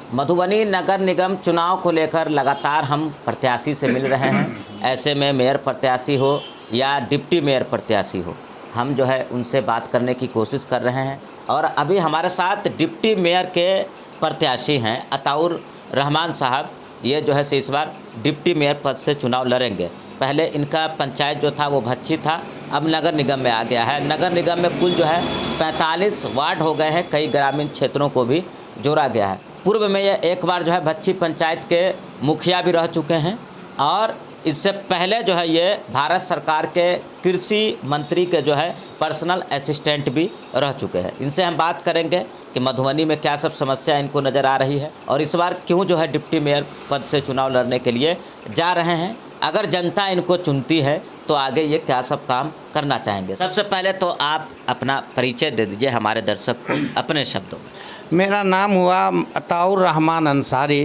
मधुबनी नगर निगम चुनाव को लेकर लगातार हम प्रत्याशी से मिल रहे हैं। ऐसे में मेयर प्रत्याशी हो या डिप्टी मेयर प्रत्याशी हो, हम जो है उनसे बात करने की कोशिश कर रहे हैं। और अभी हमारे साथ डिप्टी मेयर के प्रत्याशी हैं अताउर रहमान साहब। ये जो है इस बार डिप्टी मेयर पद से चुनाव लड़ेंगे। पहले इनका पंचायत जो था वो भच्छी था, अब नगर निगम में आ गया है। नगर निगम में कुल जो है 45 वार्ड हो गए हैं, कई ग्रामीण क्षेत्रों को भी जोड़ा गया है। पूर्व में ये एक बार जो है भच्छी पंचायत के मुखिया भी रह चुके हैं और इससे पहले जो है ये भारत सरकार के कृषि मंत्री के जो है पर्सनल असिस्टेंट भी रह चुके हैं। इनसे हम बात करेंगे कि मधुबनी में क्या सब समस्या इनको नज़र आ रही है और इस बार क्यों जो है डिप्टी मेयर पद से चुनाव लड़ने के लिए जा रहे हैं। अगर जनता इनको चुनती है तो आगे ये क्या सब काम करना चाहेंगे। सबसे पहले तो आप अपना परिचय दे दीजिए हमारे दर्शक को अपने शब्दों में। मेरा नाम हुआ अताउर रहमान अंसारी,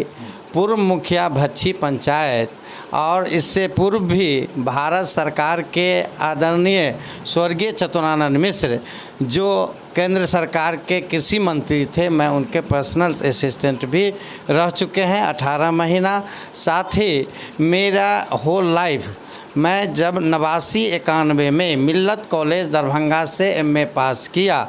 पूर्व मुखिया भच्छी पंचायत और इससे पूर्व भी भारत सरकार के आदरणीय स्वर्गीय चतुरानंद मिश्र जो केंद्र सरकार के कृषि मंत्री थे, मैं उनके पर्सनल असिस्टेंट भी रह चुके हैं 18 महीना। साथ ही मेरा होल लाइफ मैं जब 89-91 में मिल्लत कॉलेज दरभंगा से एमए पास किया,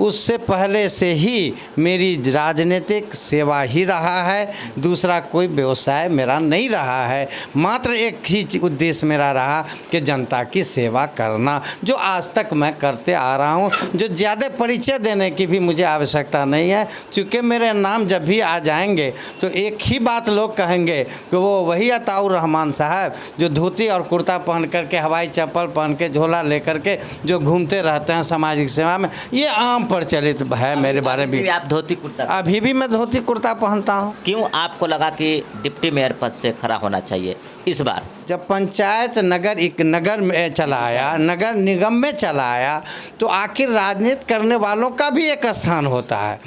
उससे पहले से ही मेरी राजनीतिक सेवा ही रहा है। दूसरा कोई व्यवसाय मेरा नहीं रहा है। मात्र एक ही उद्देश्य मेरा रहा कि जनता की सेवा करना, जो आज तक मैं करते आ रहा हूँ। जो ज़्यादा परिचय देने की भी मुझे आवश्यकता नहीं है, चूँकि मेरे नाम जब भी आ जाएंगे तो एक ही बात लोग कहेंगे कि वो वही अताउर रहमान साहब जो धोती और कुर्ता पहन करके, हवाई चप्पल पहन के, झोला लेकर के जो घूमते रहते हैं सामाजिक सेवा में। ये आम प्रचलित है मेरे बारे में। आप धोती कुर्ता? अभी भी मैं धोती कुर्ता पहनता हूँ। क्यों आपको लगा कि डिप्टी मेयर पद से खड़ा होना चाहिए इस बार? जब पंचायत नगर में चला आया, नगर निगम में चला आया, तो आखिर राजनीति करने वालों का भी एक स्थान होता है।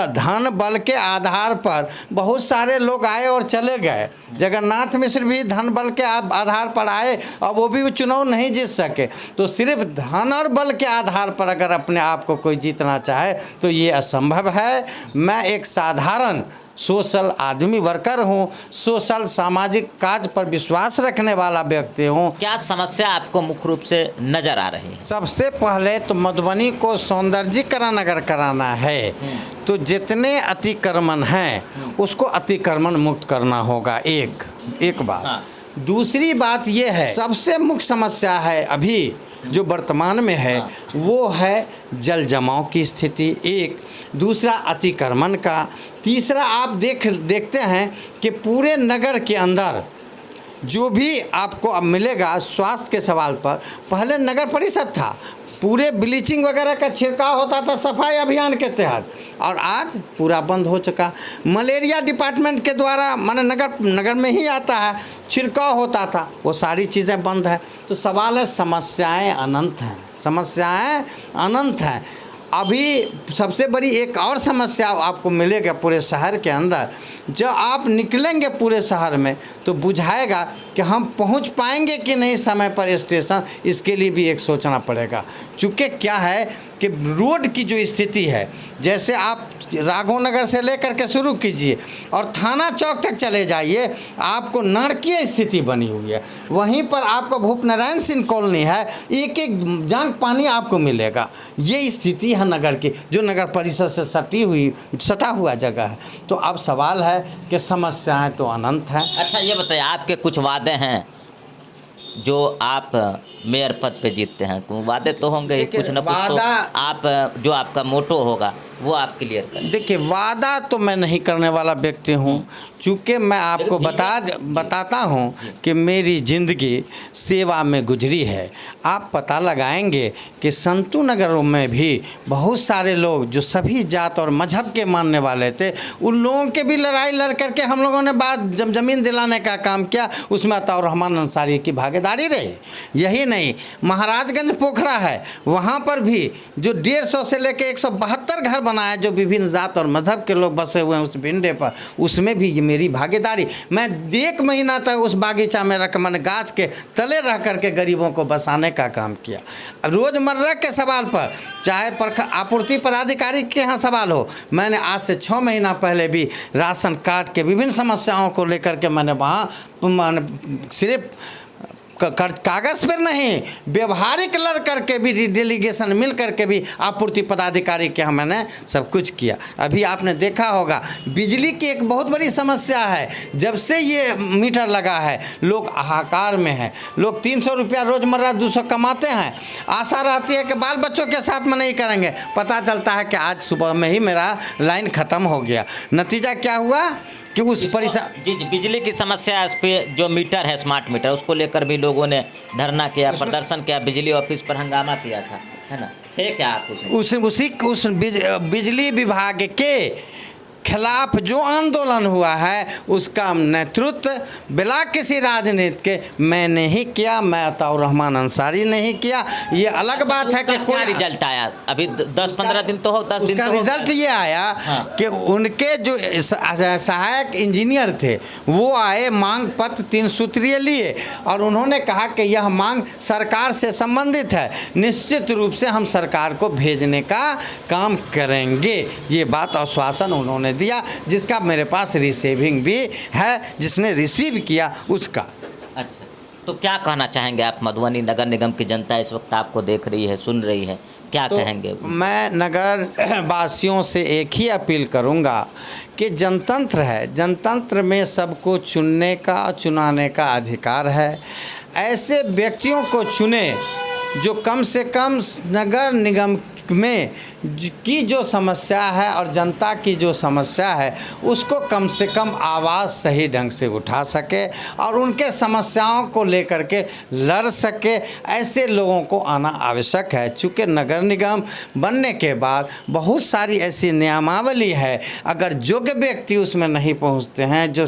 धन बल के आधार पर बहुत सारे लोग आए और चले गए। जगन्नाथ मिश्र भी धन बल के आधार पर आए और वो भी चुनाव नहीं जीत सके। तो सिर्फ धन और बल के आधार पर अगर अपने आप को कोई जीतना चाहे तो ये असंभव है। मैं एक साधारण सोशल आदमी वर्कर हूँ, सोशल सामाजिक कार्य पर विश्वास रखने वाला व्यक्ति हूँ। क्या समस्या आपको मुख्य रूप से नज़र आ रही है? सबसे पहले तो मधुबनी को सौंदर्यीकरण अगर कराना है तो जितने अतिक्रमण हैं उसको अतिक्रमण मुक्त करना होगा। एक बात। हाँ। दूसरी बात ये है, सबसे मुख्य समस्या है अभी जो वर्तमान में है, वो है जल जमाव की स्थिति। एक दूसरा अतिक्रमण का। तीसरा आप देखते हैं कि पूरे नगर के अंदर जो भी आपको अब मिलेगा स्वास्थ्य के सवाल पर, पहले नगर परिषद था, पूरे ब्लीचिंग वगैरह का छिड़काव होता था सफाई अभियान के तहत, और आज पूरा बंद हो चुका। मलेरिया डिपार्टमेंट के द्वारा माने नगर में ही आता है, छिड़काव होता था, वो सारी चीज़ें बंद है। तो सवाल है, समस्याएं अनंत हैं, समस्याएं अनंत हैं। अभी सबसे बड़ी एक और समस्या आपको मिलेगा पूरे शहर के अंदर। जब आप निकलेंगे पूरे शहर में तो बुझाएगा कि हम पहुंच पाएंगे कि नहीं समय पर स्टेशन, इसके लिए भी एक सोचना पड़ेगा। चूँकि क्या है कि रोड की जो स्थिति है, जैसे आप राघव नगर से लेकर के शुरू कीजिए और थाना चौक तक चले जाइए, आपको नारकीय स्थिति बनी हुई है। वहीं पर आपको भूपनारायण सिंह कॉलोनी है, एक जांग पानी आपको मिलेगा। ये स्थिति है नगर की, जो नगर परिषद से सटा हुआ जगह है। तो अब सवाल है कि समस्याएं तो अनंत हैं। अच्छा ये बताइए, आपके कुछ वादे हैं जो आप मेयर पद पे जीतते हैं? वादे तो होंगे ही, कुछ न कुछ तो आप जो आपका मोटो होगा वो आप क्लियर करें। देखिए, वादा तो मैं नहीं करने वाला व्यक्ति हूँ, चूँकि मैं आपको बताता हूँ कि मेरी ज़िंदगी सेवा में गुजरी है। आप पता लगाएंगे कि संतू नगरों में भी बहुत सारे लोग जो सभी जात और मजहब के मानने वाले थे, उन लोगों के भी लड़ाई लड़ करके हम लोगों ने बाद जब ज़मीन दिलाने का काम किया, उसमें अताउर रहमान अंसारी की भागीदारी रही। यही नहीं, महाराजगंज पोखरा है, वहाँ पर भी जो 150 से लेकर 172 घर बना है जो विभिन्न जात और मजहब के लोग बसे हुए हैं उस भिंडे पर, उसमें भी ये मेरी भागीदारी। मैं 1 महीना तक उस बागीचा में रख मैंने गाछ के तले रह करके गरीबों को बसाने का काम किया। रोज़मर्रा के सवाल पर, चाहे आपूर्ति पदाधिकारी के यहाँ सवाल हो, मैंने आज से 6 महीना पहले भी राशन कार्ड के विभिन्न समस्याओं को लेकर के मैंने वहाँ सिर्फ कागज़ पर नहीं, व्यवहारिक लड़ करके भी, डेलीगेशन मिल करके भी आपूर्ति पदाधिकारी के यहाँ मैंने सब कुछ किया। अभी आपने देखा होगा बिजली की एक बहुत बड़ी समस्या है। जब से ये मीटर लगा है लोग हाहाकार में हैं। लोग 300 रुपया रोज़मर्रा 200 कमाते हैं, आशा रहती है कि बाल बच्चों के साथ में नहीं करेंगे। पता चलता है कि आज सुबह में ही मेरा लाइन ख़त्म हो गया। नतीजा क्या हुआ कि उस जी बिजली की समस्या, इस पे जो मीटर है स्मार्ट मीटर, उसको लेकर भी लोगों ने धरना किया, प्रदर्शन किया, बिजली ऑफिस पर हंगामा किया था, है ना? थे क्या आप उस बिजली विभाग के खिलाफ जो आंदोलन हुआ है उसका नेतृत्व बिला किसी राजनीति के मैंने ही किया, मैं अताउर रहमान अंसारी ने ही किया। ये अलग बात है कि कोई रिजल्ट आया, अभी 10-15 दिन तो हो, 10 दिन का रिजल्ट ये आया कि उनके जो सहायक इंजीनियर थे वो आए, मांग पत्र 3 सूत्रीय लिए और उन्होंने कहा कि यह मांग सरकार से संबंधित है, निश्चित रूप से हम सरकार को भेजने का काम करेंगे। ये बात आश्वासन उन्होंने दिया, जिसका मेरे पास रिसीविंग भी है, जिसने रिसीव किया उसका। अच्छा, तो क्या कहना चाहेंगे आप? मधुबनी नगर निगम की जनता इस वक्त आपको देख रही है, सुन रही है, क्या कहेंगे? मैं नगर वासियों से एक ही अपील करूंगा कि जनतंत्र है, जनतंत्र में सबको चुनने का, चुनाने का अधिकार है। ऐसे व्यक्तियों को चुने जो कम से कम नगर निगम में की जो समस्या है और जनता की जो समस्या है उसको कम से कम आवाज़ सही ढंग से उठा सके और उनके समस्याओं को लेकर के लड़ सके। ऐसे लोगों को आना आवश्यक है। चूँकि नगर निगम बनने के बाद बहुत सारी ऐसी नियमावली है, अगर योग्य व्यक्ति उसमें नहीं पहुंचते हैं, जो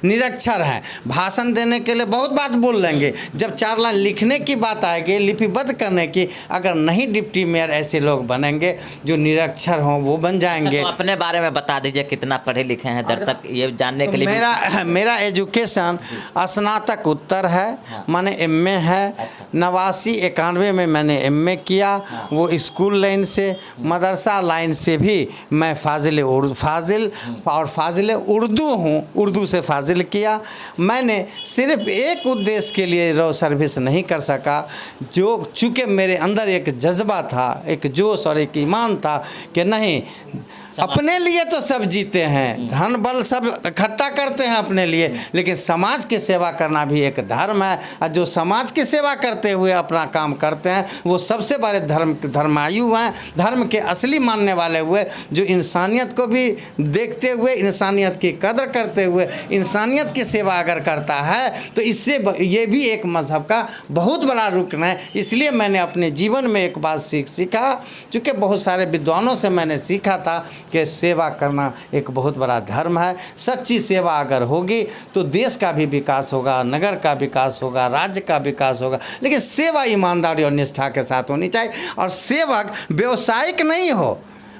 निरक्षर हैं, भाषण देने के लिए बहुत बात बोल लेंगे, जब 4 लाइन लिखने की बात आएगी, लिपिबद्ध करने की, अगर नहीं डिप्टी मेयर ऐसे लोग बनेंगे जो निरक्षर हों वो बन जाएंगे। तो अपने बारे में बता दीजिए, कितना पढ़े लिखे हैं दर्शक ये जानने के लिए? मेरा एजुकेशन स्नातक उत्तर है। हाँ। मैंने एमए है। अच्छा। 89-91 में मैंने एमए किया। हाँ। वो स्कूल लाइन से, मदरसा लाइन से भी मैं फाजिल और फाजिल उर्दू हूँ, उर्दू से फाजिल किया। मैंने सिर्फ एक उद्देश्य के लिए रो सर्विस नहीं कर सका, जो चूँकि मेरे अंदर एक जज्बा था, एक जोश और एक ईमान था कि नहीं, अपने लिए तो सब जीते हैं, धन बल सब इकट्ठा करते हैं अपने लिए, लेकिन समाज की सेवा करना भी एक धर्म है। और जो समाज की सेवा करते हुए अपना काम करते हैं वो सबसे बड़े धर्मायु हैं, धर्म के असली मानने वाले हुए, जो इंसानियत को भी देखते हुए, इंसानियत की कदर करते हुए इंसानियत की सेवा अगर करता है तो इससे ये भी एक मज़हब का बहुत बड़ा रुकन है। इसलिए मैंने अपने जीवन में एक बात सीखा, चूँकि बहुत सारे विद्वानों से मैंने सीखा था कि सेवा करना एक बहुत बड़ा धर्म है। सच्ची सेवा अगर होगी तो देश का भी विकास होगा, नगर का विकास होगा, राज्य का विकास होगा, लेकिन सेवा ईमानदारी और निष्ठा के साथ होनी चाहिए। और सेवक व्यवसायिक नहीं हो,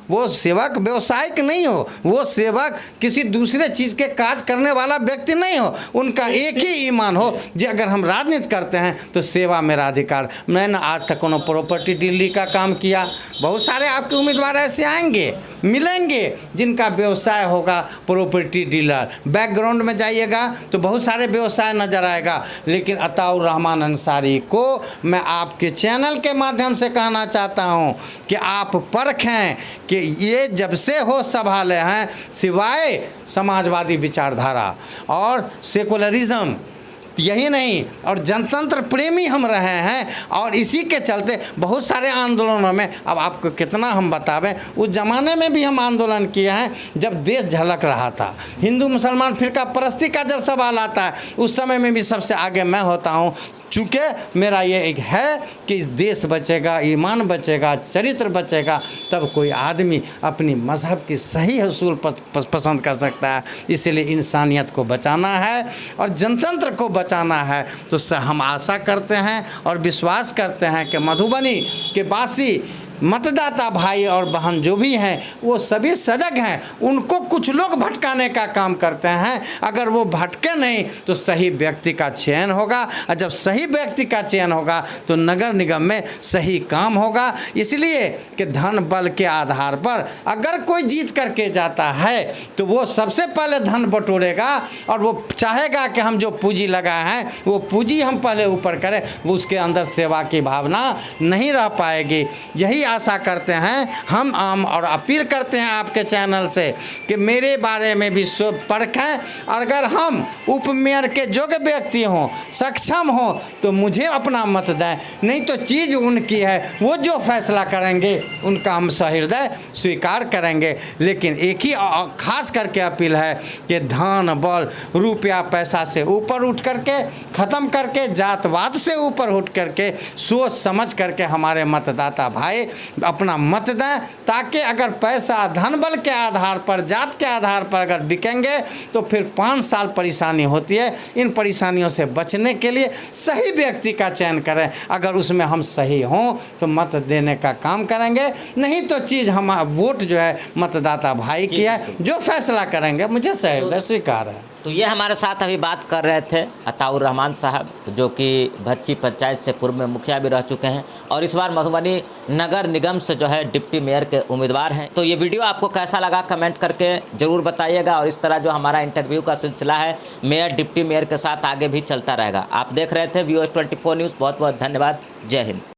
वो सेवक व्यवसायिक नहीं हो, वो सेवक किसी दूसरे चीज़ के काज करने वाला व्यक्ति नहीं हो, उनका एक ही ईमान हो कि अगर हम राजनीति करते हैं तो सेवा मेरा अधिकार। मैंने आज तक कोनो प्रॉपर्टी डीलरी का काम किया, बहुत सारे आपके उम्मीदवार ऐसे आएंगे, मिलेंगे जिनका व्यवसाय होगा प्रॉपर्टी डीलर। बैकग्राउंड में जाइएगा तो बहुत सारे व्यवसाय नज़र आएगा, लेकिन अताउर रहमान अंसारी को मैं आपके चैनल के माध्यम से कहना चाहता हूँ कि आप परखें कि ये जब से होश संभाले हैं, सिवाय समाजवादी विचारधारा और सेकुलरिज्म, यही नहीं, और जनतंत्र प्रेमी हम रहे हैं। और इसी के चलते बहुत सारे आंदोलनों में, अब आपको कितना हम बतावें, उस ज़माने में भी हम आंदोलन किए हैं जब देश झलक रहा था। हिंदू मुसलमान फिरका परस्ती का जब सवाल आता है उस समय में भी सबसे आगे मैं होता हूँ, चूँकि मेरा ये एक है कि इस देश बचेगा, ईमान बचेगा, चरित्र बचेगा, तब कोई आदमी अपनी मज़हब की सही हसूल पसंद कर सकता है। इसलिए इंसानियत को बचाना है और जनतंत्र को बचाना है। तो हम आशा करते हैं और विश्वास करते हैं कि मधुबनी के वासी मतदाता भाई और बहन जो भी हैं वो सभी सजग हैं। उनको कुछ लोग भटकाने का काम करते हैं। अगर वो भटके नहीं तो सही व्यक्ति का चयन होगा, और जब सही व्यक्ति का चयन होगा तो नगर निगम में सही काम होगा। इसलिए कि धन बल के आधार पर अगर कोई जीत करके जाता है तो वो सबसे पहले धन बटोरेगा और वो चाहेगा कि हम जो पूंजी लगाए हैं वो पूंजी हम पहले ऊपर करें। वो उसके अंदर सेवा की भावना नहीं रह पाएगी। यही आशा करते हैं हम आम और अपील करते हैं आपके चैनल से कि मेरे बारे में भी परखें। अगर हम उप मेयर के योग्य व्यक्ति हों, सक्षम हों तो मुझे अपना मत दें, नहीं तो चीज़ उनकी है, वो जो फैसला करेंगे उनका हम सहृदय स्वीकार करेंगे। लेकिन एक ही खास करके अपील है कि धन बल रुपया पैसा से ऊपर उठ करके, ख़त्म करके, जातवाद से ऊपर उठ करके सोच समझ करके हमारे मतदाता भाई अपना मत दें, ताकि अगर पैसा धन बल के आधार पर, जात के आधार पर अगर बिकेंगे तो फिर 5 साल परेशानी होती है। इन परेशानियों से बचने के लिए सही व्यक्ति का चयन करें। अगर उसमें हम सही हों तो मत देने का काम करेंगे, नहीं तो चीज़ हम वोट जो है मतदाता भाई की है, जो फैसला करेंगे मुझे सहृदय स्वीकार है। तो ये हमारे साथ अभी बात कर रहे थे अताउर रहमान साहब, जो कि भच्ची पंचायत से पूर्व में मुखिया भी रह चुके हैं और इस बार मधुबनी नगर निगम से जो है डिप्टी मेयर के उम्मीदवार हैं। तो ये वीडियो आपको कैसा लगा कमेंट करके ज़रूर बताइएगा, और इस तरह जो हमारा इंटरव्यू का सिलसिला है मेयर डिप्टी मेयर के साथ आगे भी चलता रहेगा। आप देख रहे थे VOS 24 न्यूज़। बहुत बहुत धन्यवाद। जय हिंद।